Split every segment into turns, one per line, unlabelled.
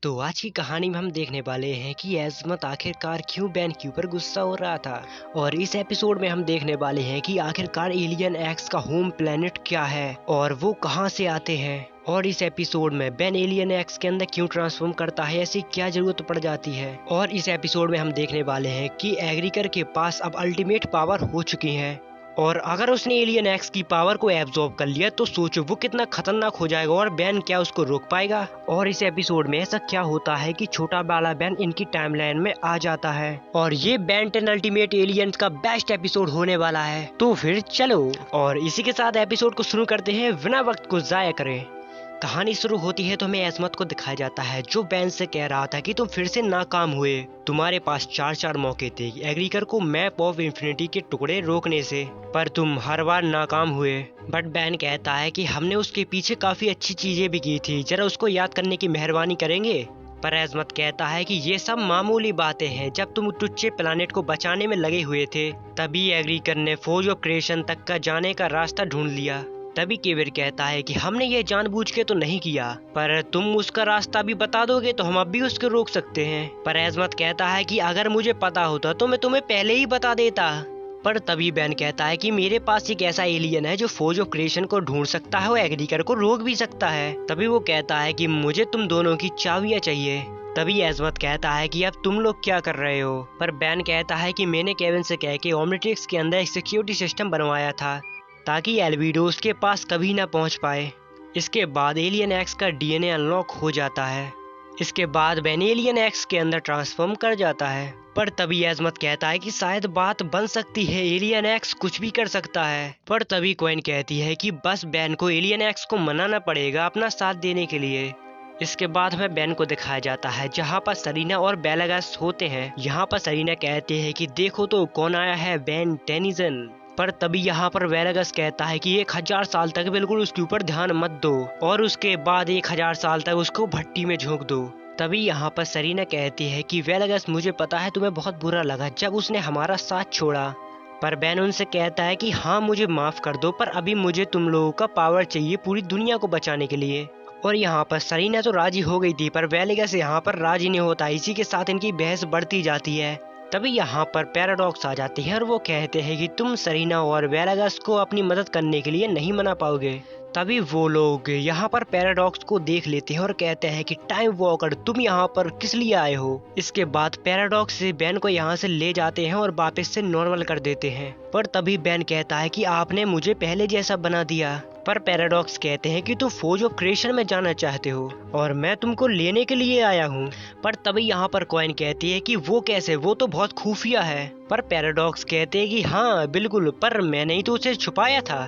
तो आज की कहानी में हम देखने वाले हैं कि एज़मत आखिरकार क्यों बैन के ऊपर गुस्सा हो रहा था। और इस एपिसोड में हम देखने वाले हैं कि आखिरकार एलियन एक्स का होम प्लेनेट क्या है और वो कहां से आते हैं। और इस एपिसोड में बैन एलियन एक्स के अंदर क्यों ट्रांसफॉर्म करता है, ऐसी क्या जरूरत पड़ जाती है। और इस एपिसोड में हम देखने वाले हैं कि एग्रीकर के पास अब अल्टीमेट पावर हो चुकी है और अगर उसने एलियन एक्स की पावर को एब्जॉर्ब कर लिया तो सोचो वो कितना खतरनाक हो जाएगा और बैन क्या उसको रोक पाएगा। और इस एपिसोड में ऐसा क्या होता है कि छोटा वाला बैन इनकी टाइमलाइन में आ जाता है और ये बैन 10 अल्टीमेट एलियंस का बेस्ट एपिसोड होने वाला है। तो फिर चलो और इसी के साथ एपिसोड को शुरू करते हैं बिना वक्त को जाया करें। कहानी शुरू होती है तो हमें एज़मत को दिखाया जाता है जो बैन से कह रहा था कि तुम फिर से नाकाम हुए। तुम्हारे पास चार मौके थे एग्रीकर को मैप ऑफ इंफिनिटी के टुकड़े रोकने से, पर तुम हर बार नाकाम हुए। बट बैन कहता है कि हमने उसके पीछे काफी अच्छी चीजें भी की थी, जरा उसको याद करने की मेहरबानी करेंगे। पर एज़मत कहता है कि ये सब मामूली बातें हैं, जब तुम टुच्चे प्लानेट को बचाने में लगे हुए थे तभी एग्रीकर ने फोर्ज ऑफ क्रिएशन तक का जाने का रास्ता ढूंढ लिया। तभी केविर कहता है कि हमने ये जानबूझ के तो नहीं किया, पर तुम उसका रास्ता भी बता दोगे तो हम अब भी उसको रोक सकते हैं। पर एज़मत कहता है कि अगर मुझे पता होता तो मैं तुम्हें पहले ही बता देता। पर तभी बैन कहता है कि मेरे पास एक ऐसा एलियन है जो फोर्ज ऑफ क्रिएशन को ढूंढ सकता है और एग्रीकर को रोक भी सकता है। तभी वो कहता है कि मुझे तुम दोनों की चाबियां चाहिए। तभी एज़मत कहता है कि अब तुम लोग क्या कर रहे हो। पर बैन कहता है कि मैंने केविन से कह के ओमनिट्रिक्स के अंदर एक सिक्योरिटी सिस्टम बनवाया था ताकि एल्विडो उसके पास कभी ना पहुंच पाए। इसके बाद एलियन एक्स का डीएनए अनलॉक हो जाता है। इसके बाद बैन एलियन एक्स के अंदर ट्रांसफॉर्म कर जाता है। पर तभी एज़मत कहता है कि शायद बात बन सकती है, एलियन एक्स कुछ भी कर सकता है। पर तभी क्वीन कहती है कि बस बैन को एलियन एक्स को मनाना पड़ेगा अपना साथ देने के लिए। इसके बाद हमें बैन को दिखाया जाता है जहाँ पर सरीना और बेलागस होते हैं। यहाँ पर सरीना कहते हैं कि देखो तो कौन आया है, बैन टेनिसन। पर तभी यहाँ पर वेलागस कहता है कि 1000 साल तक बिल्कुल उसके ऊपर ध्यान मत दो और उसके बाद 1000 साल तक उसको भट्टी में झोंक दो। तभी यहाँ पर सरीना कहती है कि वेलागस मुझे पता है तुम्हें बहुत बुरा लगा जब उसने हमारा साथ छोड़ा। पर बैन उनसे कहता है कि हाँ मुझे माफ कर दो, पर अभी मुझे तुम लोगों का पावर चाहिए पूरी दुनिया को बचाने के लिए। और यहाँ पर सरीना तो राजी हो गई थी पर वेलागस यहाँ पर राजी नहीं होता। इसी के साथ इनकी बहस बढ़ती जाती है। तभी यहाँ पर पैराडॉक्स आ जाते हैं और वो कहते हैं कि तुम सरीना और वेलागस को अपनी मदद करने के लिए नहीं मना पाओगे। तभी वो लोग यहाँ पर पैराडॉक्स को देख लेते हैं और कहते हैं कि टाइम वॉकर तुम यहाँ पर किस लिए आए हो। इसके बाद पैराडॉक्स से बैन को यहाँ से ले जाते हैं और वापस से नॉर्मल कर देते हैं। पर तभी बैन कहता है कि आपने मुझे पहले जैसा बना दिया। पर पैराडॉक्स कहते हैं कि तुम फोर्ज ऑफ क्रिएशन में जाना चाहते हो और मैं तुमको लेने के लिए आया हूँ। पर तभी यहाँ पर क्वीन कहती है कि वो कैसे, वो तो बहुत खुफिया है। पर पैराडॉक्स कहते हैं कि हाँ बिल्कुल, पर मैंने ही तो उसे छुपाया था।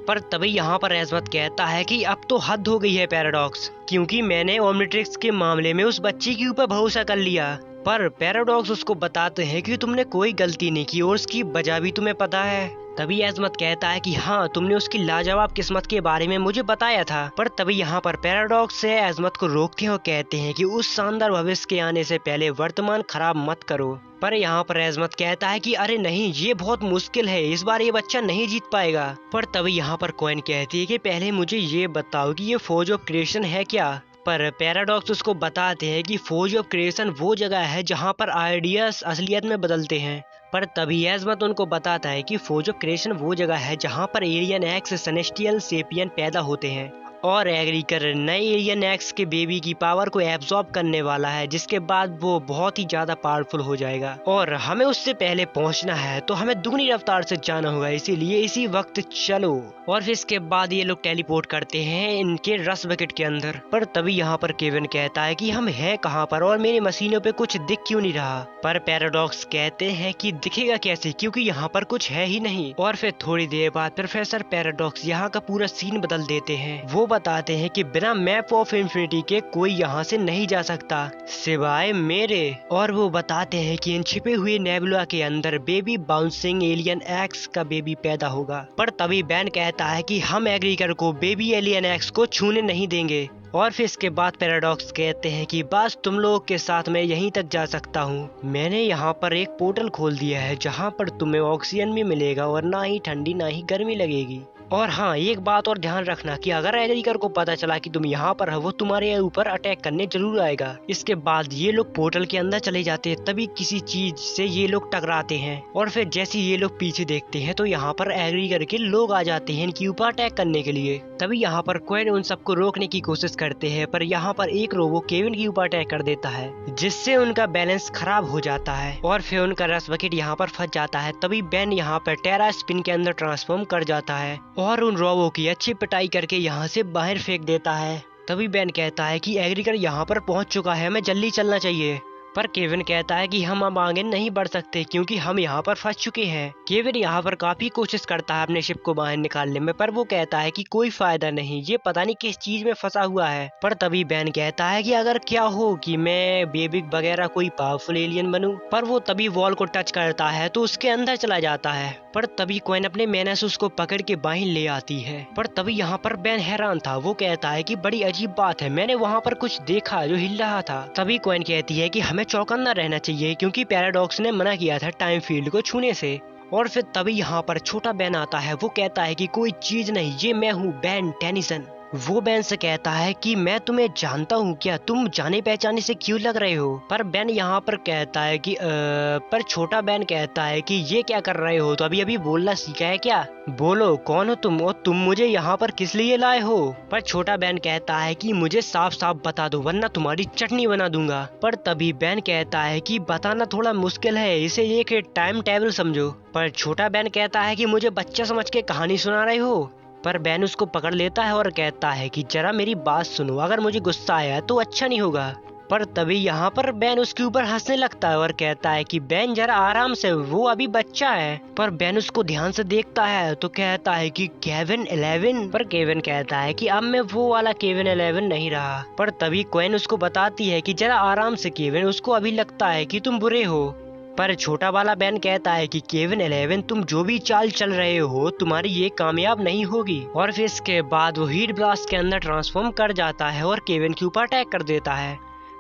पर तभी यहाँ पर एज़मत कहता है कि अब तो हद हो गई है पैराडॉक्स, क्योंकि मैंने ओमनिट्रिक्स के मामले में उस बच्ची के ऊपर भरोसा कर लिया। पर पैराडॉक्स उसको बताते हैं कि तुमने कोई गलती नहीं की और उसकी वजह भी तुम्हें पता है। तभी एज़मत कहता है कि हाँ तुमने उसकी लाजवाब किस्मत के बारे में मुझे बताया था। पर तभी यहाँ पर पैराडॉक्स से एज़मत को रोकते हैं और कहते हैं कि उस शानदार भविष्य के आने से पहले वर्तमान खराब मत करो। पर यहाँ पर एज़मत कहता है कि अरे नहीं, ये बहुत मुश्किल है, इस बार ये बच्चा नहीं जीत पाएगा। पर तभी यहाँ पर क्वीन कहती है कि पहले मुझे ये बताओ कि ये फोर्ज ऑफ क्रिएशन है क्या। पर पैराडॉक्स उसको बताते हैं कि फोर्ज ऑफ क्रिएशन वो जगह है जहाँ पर आइडियाज असलियत में बदलते हैं। पर तभी एज़मत उनको बताता है कि फोर्ज ऑफ क्रिएशन वो जगह है जहाँ पर एलियन एक्स सेलेस्टियल सेपियन पैदा होते हैं और एग्रीकर नए एलियन एक्स के बेबी की पावर को एब्जॉर्ब करने वाला है, जिसके बाद वो बहुत ही ज्यादा पावरफुल हो जाएगा और हमें उससे पहले पहुंचना है तो हमें दुगनी रफ्तार से जाना होगा, इसीलिए इसी वक्त चलो। और फिर इसके बाद ये लोग टेलीपोर्ट करते हैं इनके रस बकेट के अंदर। पर तभी यहाँ पर केविन कहता है कि हम हैं कहाँ पर और मेरी मशीनों पे कुछ दिख क्यों नहीं रहा। पर पैराडॉक्स कहते हैं कि दिखेगा कैसे, क्योंकि यहाँ पर कुछ है ही नहीं। और फिर थोड़ी देर बाद प्रोफेसर पैराडॉक्स यहाँ का पूरा सीन बदल देते हैं। वो बताते हैं कि बिना मैप ऑफ इंफिनिटी के कोई यहाँ से नहीं जा सकता सिवाय मेरे। और वो बताते हैं कि इन छिपे हुए नेबुला के अंदर बेबी बाउंसिंग एलियन एक्स का बेबी पैदा होगा। पर तभी बैन कहता है कि हम एग्रीकर को बेबी एलियन एक्स को छूने नहीं देंगे। और फिर इसके बाद पैराडॉक्स कहते हैं कि बस तुम लोगों के साथ मैं यहीं तक जा सकता हूँ। मैंने यहाँ पर एक पोर्टल खोल दिया है जहाँ पर तुम्हें ऑक्सीजन भी मिलेगा और ना ही ठंडी ना ही गर्मी लगेगी। और हाँ, एक बात और ध्यान रखना कि अगर एग्रीकर को पता चला कि तुम यहाँ पर हो, वो तुम्हारे ऊपर अटैक करने जरूर आएगा। इसके बाद ये लोग पोर्टल के अंदर चले जाते हैं, तभी किसी चीज से ये लोग टकराते हैं और फिर जैसे ये लोग पीछे देखते हैं तो यहाँ पर एग्रीकर के लोग आ जाते हैं इनके ऊपर अटैक करने के लिए। तभी यहाँ पर क्वेन उन सबको रोकने की कोशिश करते हैं, पर यहाँ पर एक रोबो केविन के ऊपर अटैक कर देता है, जिससे उनका बैलेंस खराब हो जाता है और फिर उनका रस बकेट यहाँ पर फंस जाता है। तभी बेन यहाँ पर टेरा स्पिन के अंदर ट्रांसफॉर्म कर जाता है और उन रोबो की अच्छी पिटाई करके यहाँ से बाहर फेंक देता है। तभी बेन कहता है कि एग्रीकर यहाँ पर पहुँच चुका है, हमें जल्दी चलना चाहिए। पर केविन कहता है कि हम अब आगे नहीं बढ़ सकते क्योंकि हम यहाँ पर फंस चुके हैं। केविन यहाँ पर काफी कोशिश करता है अपने शिप को बाहर निकालने में, पर वो कहता है कि कोई फायदा नहीं, ये पता नहीं किस चीज में फंसा हुआ है। पर तभी बेन कहता है कि अगर क्या हो कि मैं बेबिक वगैरह कोई पावरफुल एलियन बनूं, पर वो तभी वॉल को टच करता है तो उसके अंदर चला जाता है। पर तभी क्वेन अपने मैनस उसको पकड़ के बाहर ले आती है। पर तभी यहाँ पर बेन हैरान था, वो कहता है कि बड़ी अजीब बात है, मैंने वहाँ पर कुछ देखा जो हिल रहा था। तभी क्वेन कहती है कि हमें चौकन्ना रहना चाहिए क्योंकि पैराडॉक्स ने मना किया था टाइम फील्ड को छूने से। और फिर तभी यहाँ पर छोटा बेन आता है, वो कहता है कि कोई चीज नहीं, ये मैं हूँ बेन टेनिसन। वो बेन से कहता है कि मैं तुम्हें जानता हूँ क्या, तुम जाने पहचाने से क्यों लग रहे हो। पर बेन यहाँ पर कहता है कि पर छोटा बेन कहता है कि ये क्या कर रहे हो, तो अभी अभी बोलना सीखा है क्या, बोलो कौन हो तुम और तुम मुझे यहाँ पर किस लिए लाए हो। पर छोटा बेन कहता है कि मुझे साफ साफ बता दो वरना तुम्हारी चटनी बना दूंगा। पर तभी बेन कहता है कि बताना थोड़ा मुश्किल है, इसे एक टाइम टेबल समझो। पर छोटा बेन कहता है कि मुझे बच्चा समझ के कहानी सुना रहे हो। पर बेन उसको पकड़ लेता है और कहता है कि जरा मेरी बात सुनो, अगर मुझे गुस्सा आया तो अच्छा नहीं होगा। पर तभी यहाँ पर बेन उसके ऊपर हंसने लगता है और कहता है कि बेन जरा आराम से, वो अभी बच्चा है। पर बेन उसको ध्यान से देखता है तो कहता है कि केविन 11। पर केविन कहता है कि अब मैं वो वाला केविन 11 नहीं रहा। पर तभी क्वेन उसको बताती है कि जरा आराम से केविन, उसको अभी लगता है कि तुम बुरे हो। पर छोटा वाला बेन कहता है कि केविन 11, तुम जो भी चाल चल रहे हो तुम्हारी ये कामयाब नहीं होगी। और फिर इसके बाद वो हीट ब्लास्ट के अंदर ट्रांसफॉर्म कर जाता है और केविन के ऊपर अटैक कर देता है।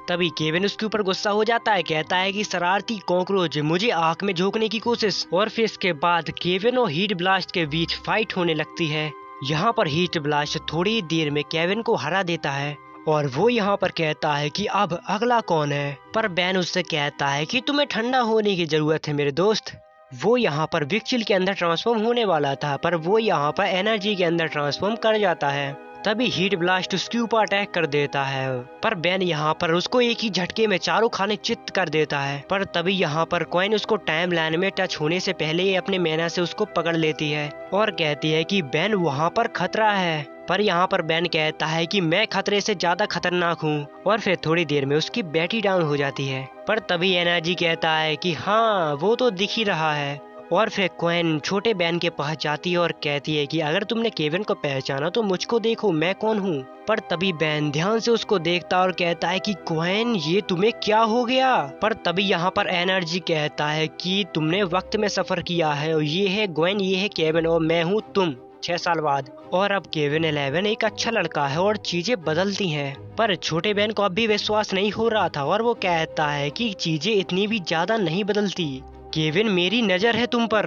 तभी केविन उसके ऊपर गुस्सा हो जाता है, कहता है कि शरारती कॉकरोच, मुझे आंख में झोंकने की कोशिश। और फिर इसके बाद केविन और हीट ब्लास्ट के बीच फाइट होने लगती है। यहाँ पर हीट ब्लास्ट थोड़ी देर में केविन को हरा देता है और वो यहाँ पर कहता है कि अब अगला कौन है। पर बेन उससे कहता है कि तुम्हें ठंडा होने की जरूरत है मेरे दोस्त। वो यहाँ पर विक्चिल के अंदर ट्रांसफॉर्म होने वाला था, पर वो यहाँ पर एनर्जी के अंदर ट्रांसफॉर्म कर जाता है। तभी हीट ब्लास्ट उसके ऊपर अटैक कर देता है, पर बेन यहाँ पर उसको एक ही झटके में चारों खाने चित्त कर देता है। पर तभी यहाँ पर क्वेन उसको टाइम लाइन में टच होने से पहले ही अपने मैना से उसको पकड़ लेती है और कहती है कि बेन वहाँ पर खतरा है। पर यहाँ पर बेन कहता है कि मैं खतरे से ज्यादा खतरनाक हूँ और फिर थोड़ी देर में उसकी बैटरी डाउन हो जाती है। पर तभी एनर्जी कहता है कि हाँ वो तो दिख ही रहा है। और फिर क्वेन छोटे बेन के पास जाती है और कहती है कि अगर तुमने केविन को पहचाना तो मुझको देखो मैं कौन हूँ। पर तभी बेन ध्यान से उसको देखता और कहता है कि क्वेन ये तुम्हें क्या हो गया। पर तभी यहाँ पर एनर्जी कहता है कि तुमने वक्त में सफर किया है और ये है ग्वेन, ये है केविन और मैं हूँ तुम 6 साल बाद। और अब केविन 11 एक अच्छा लड़का है और चीजें बदलती हैं। पर छोटे बेन को अब भी विश्वास नहीं हो रहा था और वो कहता है कि चीजें इतनी भी ज्यादा नहीं बदलती, केविन मेरी नजर है तुम पर।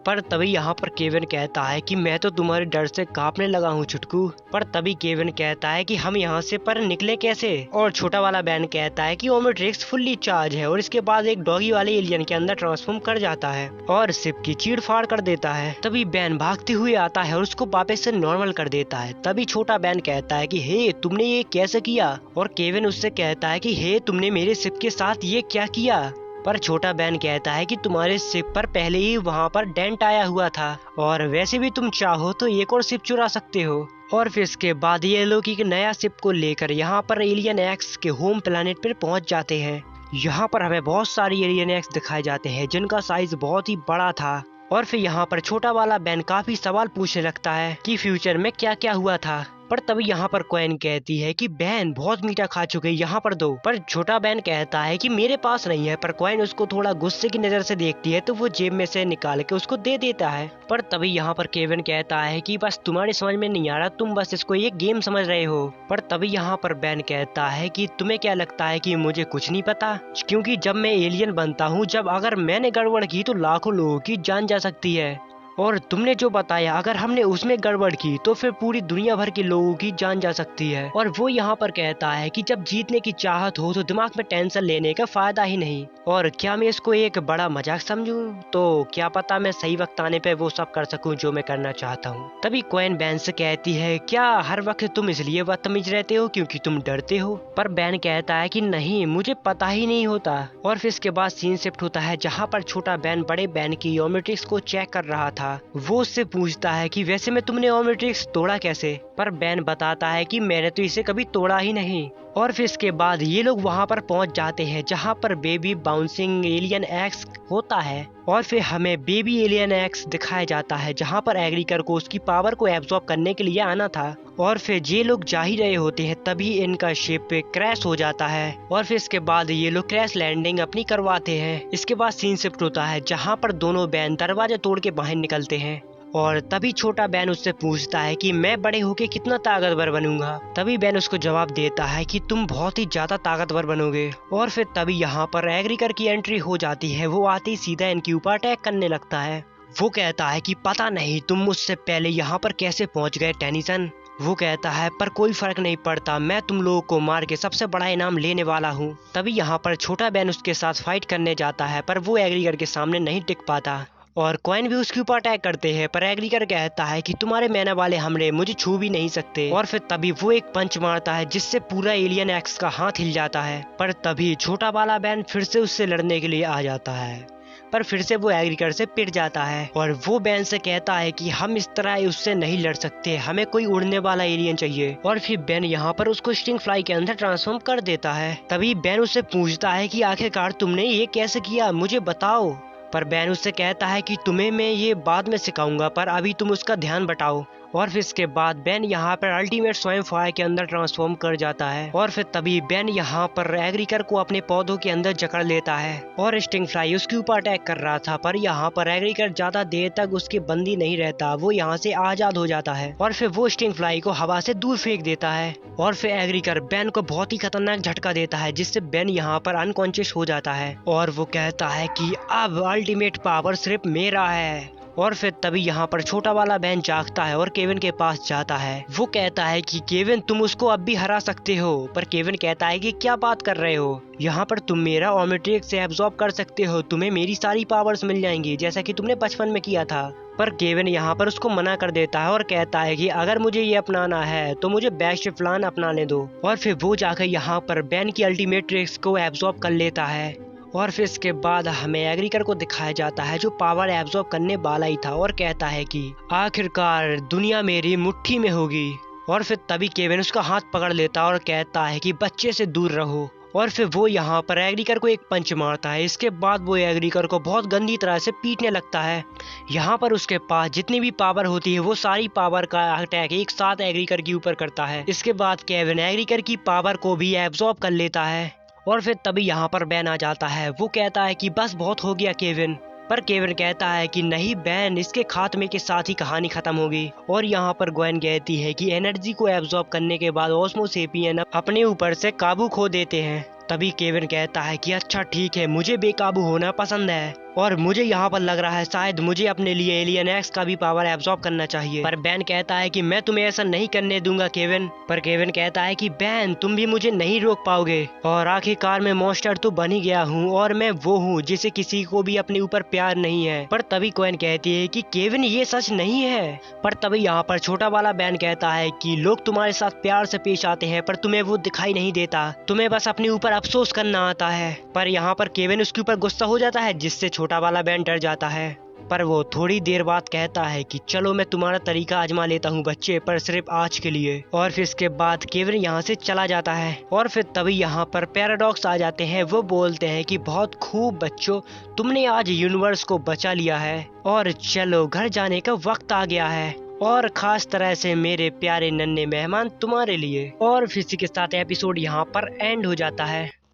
पर तभी यहाँ पर केविन कहता है कि मैं तो तुम्हारे डर से कांपने लगा हूँ छुटकू। पर तभी केविन कहता है कि हम यहाँ से पर निकले कैसे। और छोटा वाला बेन कहता है कि ओमेट्रिक्स फुल्ली चार्ज है और इसके बाद एक डॉगी वाले एलियन के अंदर ट्रांसफॉर्म कर जाता है और शिप की चीड़ फाड़ कर देता है। तभी बेन भागते हुए आता है और उसको वापस से नॉर्मल कर देता है। तभी छोटा बेन कहता है कि हे तुमने ये कैसे किया। और केविन उससे कहता है कि हे तुमने मेरे शिप के साथ ये क्या किया। पर छोटा बेन कहता है कि तुम्हारे शिप पर पहले ही वहाँ पर डेंट आया हुआ था और वैसे भी तुम चाहो तो एक और शिप चुरा सकते हो। और फिर इसके बाद ये लोग एक नया शिप को लेकर यहाँ पर एलियन एक्स के होम प्लेनेट पर पहुँच जाते हैं। यहाँ पर हमें बहुत सारी एलियन एक्स दिखाए जाते हैं जिनका साइज बहुत ही बड़ा था। और फिर यहाँ पर छोटा वाला बेन काफी सवाल पूछने लगता है कि फ्यूचर में क्या क्या हुआ था। पर तभी यहाँ पर क्वेन कहती है कि बेन बहुत मीठा खा चुके, यहाँ पर दो। पर छोटा बेन कहता है कि मेरे पास नहीं है। पर क्वेन उसको थोड़ा गुस्से की नजर से देखती है तो वो जेब में से निकाल के उसको दे देता है। पर तभी यहाँ पर केविन कहता है कि बस तुम्हारे समझ में नहीं आ रहा, तुम बस इसको एक गेम समझ रहे हो। पर तभी यहाँ पर बेन कहता है कि तुम्हें क्या लगता है कि मुझे कुछ नहीं पता, क्योंकि जब मैं एलियन बनता हूँ, जब अगर मैंने गड़बड़ की तो लाखों लोगों की जान जा सकती है। और तुमने जो बताया अगर हमने उसमें गड़बड़ की तो फिर पूरी दुनिया भर के लोगों की जान जा सकती है। और वो यहाँ पर कहता है कि जब जीतने की चाहत हो तो दिमाग में टेंशन लेने का फायदा ही नहीं। और क्या मैं इसको एक बड़ा मजाक समझूं? तो क्या पता मैं सही वक्त आने पे वो सब कर सकूं जो मैं करना चाहता हूं। तभी क्वीन बेन से कहती है, क्या हर वक्त तुम इसलिए बदतमीज रहते हो क्योंकि तुम डरते हो? पर बेन कहता है कि नहीं, मुझे पता ही नहीं होता। और फिर इसके बाद सीन शिफ्ट होता है जहाँ पर छोटा बेन बड़े बेन की ओमेट्रिक्स को चेक कर रहा था। वो उससे पूछता है कि वैसे में तुमने ओमेट्रिक्स तोड़ा कैसे? पर बेन बताता है कि मैंने तो इसे कभी तोड़ा ही नहीं। और फिर इसके बाद ये लोग वहाँ पर पहुँच जाते हैं जहाँ पर बेबी बाउंसिंग एलियन एक्स होता है। और फिर हमें बेबी एलियन एक्स दिखाया जाता है जहाँ पर एग्रीकर को उसकी पावर को एब्जॉर्ब करने के लिए आना था। और फिर ये लोग जा ही रहे होते हैं तभी इनका शिप पे क्रैश हो जाता है। और फिर इसके बाद ये लोग क्रैश लैंडिंग अपनी करवाते हैं। इसके बाद सीन शिफ्ट होता है जहाँ पर दोनों बैन दरवाजा तोड़ के बाहर निकलते हैं। और तभी छोटा बैन उससे पूछता है कि मैं बड़े होके कितना ताकतवर बनूंगा। तभी बैन उसको जवाब देता है कि तुम बहुत ही ज्यादा ताकतवर बनोगे। और फिर तभी यहाँ पर एग्रीकर की एंट्री हो जाती है। वो आते ही सीधा इनके ऊपर अटैक करने लगता है। वो कहता है कि पता नहीं तुम मुझसे पहले यहाँ पर कैसे पहुँच गए टेनिसन। वो कहता है पर कोई फर्क नहीं पड़ता, मैं तुम लोगों को मार के सबसे बड़ा इनाम लेने वाला हूँ। तभी यहाँ पर छोटा बैन उसके साथ फाइट करने जाता है पर वो एग्रीकर के सामने नहीं टिक पाता। और क्वीन भी उसके ऊपर अटैक करते हैं पर एग्रीकर कहता है कि तुम्हारे मैना वाले हमले मुझे छू भी नहीं सकते। और फिर तभी वो एक पंच मारता है जिससे पूरा एलियन एक्स का हाथ हिल जाता है। पर तभी छोटा वाला बैन फिर से उससे लड़ने के लिए आ जाता है पर फिर से वो एग्रीकर से पिट जाता है। और वो बैन से कहता है कि हम इस तरह उससे नहीं लड़ सकते, हमें कोई उड़ने वाला एलियन चाहिए। और फिर बैन यहाँ पर उसको स्टिंग फ्लाई के अंदर ट्रांसफॉर्म कर देता है। तभी बैन उससे पूछता है कि आखिरकार तुमने ये कैसे किया, मुझे बताओ। पर बैन उससे कहता है कि तुम्हें मैं ये बाद में सिखाऊंगा पर अभी तुम उसका ध्यान बटाओ। और फिर इसके बाद बैन यहाँ पर अल्टीमेट स्वयं फायर के अंदर ट्रांसफॉर्म कर जाता है। और फिर तभी बैन यहाँ पर एग्रीकर को अपने पौधों के अंदर जकड़ लेता है। और स्टिंग फ्लाई उसके ऊपर अटैक कर रहा था पर यहाँ पर एग्रीकर ज्यादा देर तक उसकी बंदी नहीं रहता, वो यहाँ से आजाद हो जाता है। और फिर वो स्टिंग फ्लाई को हवा से दूर फेंक देता है। और फिर एग्रीकर बैन को बहुत ही खतरनाक झटका देता है जिससे बैन यहाँ पर अनकॉन्शियस हो जाता है। और वो कहता है कि अब अल्टीमेट पावर सिर्फ मेरा है। और फिर तभी यहाँ पर छोटा वाला बैन जागता है और केविन के पास जाता है। वो कहता है कि केविन तुम उसको अब भी हरा सकते हो। पर केविन कहता है कि क्या बात कर रहे हो, यहाँ पर तुम मेरा ओमेट्रिक्स से एब्जॉर्ब कर सकते हो, तुम्हें मेरी सारी पावर्स मिल जाएंगी जैसा कि तुमने बचपन में किया था। पर केविन यहाँ पर उसको मना कर देता है और कहता है कि अगर मुझे ये अपनाना है तो मुझे बैकशिफ्ट प्लान अपनाने दो। और फिर वो जाकर यहाँ पर बैन की अल्टीमेट ट्रिक्स को एब्जॉर्ब कर लेता है। और फिर इसके बाद हमें एग्रीकर को दिखाया जाता है जो पावर एब्जॉर्ब करने वाला ही था और कहता है कि आखिरकार दुनिया मेरी मुट्ठी में होगी। और फिर तभी केविन उसका हाथ पकड़ लेता और कहता है कि बच्चे से दूर रहो। और फिर वो यहाँ पर एग्रीकर को एक पंच मारता है। इसके बाद वो एग्रीकर को बहुत गंदी तरह से पीटने लगता है। यहाँ पर उसके पास जितनी भी पावर होती है वो सारी पावर का अटैक एक साथ एग्रीकर के ऊपर करता है। इसके बाद केविन एग्रीकर की पावर को भी एब्जॉर्ब कर लेता है। और फिर तभी यहाँ पर बैन आ जाता है। वो कहता है कि बस बहुत हो गया केविन। पर केविन कहता है कि नहीं बैन, इसके खात्मे के साथ ही कहानी खत्म होगी। और यहाँ पर ग्वेन कहती है कि एनर्जी को एब्जॉर्ब करने के बाद ओस्मोसेपियन अपने ऊपर से काबू खो देते हैं। तभी केविन कहता है कि अच्छा ठीक है, मुझे बेकाबू होना पसंद है और मुझे यहाँ पर लग रहा है शायद मुझे अपने लिए एलियन एक्स का भी पावर एब्जॉर्ब करना चाहिए। पर बैन कहता है कि मैं तुम्हें ऐसा नहीं करने दूंगा केविन। पर केविन कहता है कि बैन तुम भी मुझे नहीं रोक पाओगे और आखिरकार मैं मॉन्स्टर तो बन ही गया हूँ और मैं वो हूँ जिसे किसी को भी अपने ऊपर प्यार नहीं है। पर तभी ग्वेन कहती है कि केविन ये सच नहीं है। पर तभी यहाँ पर छोटा वाला बैन कहता है कि लोग तुम्हारे साथ प्यार से पेश आते हैं पर तुम्हें वो दिखाई नहीं देता, तुम्हें बस अपने ऊपर अफसोस करना आता है। पर यहाँ पर केविन उसके ऊपर गुस्सा हो जाता है जिससे छोटा वाला बैन डर जाता है। पर वो थोड़ी देर बाद कहता है कि चलो मैं तुम्हारा तरीका आजमा लेता हूँ बच्चे, पर सिर्फ आज के लिए। और फिर इसके बाद केविन यहाँ से चला जाता है। और फिर तभी यहाँ पर पैराडॉक्स आ जाते हैं। वो बोलते हैं कि बहुत खूब बच्चों, तुमने आज यूनिवर्स को बचा लिया है और चलो घर जाने का वक्त आ गया है और खास तरह से मेरे प्यारे नन्हे मेहमान तुम्हारे लिए। और फिर इसी के साथ एपिसोड यहाँ पर एंड हो जाता है।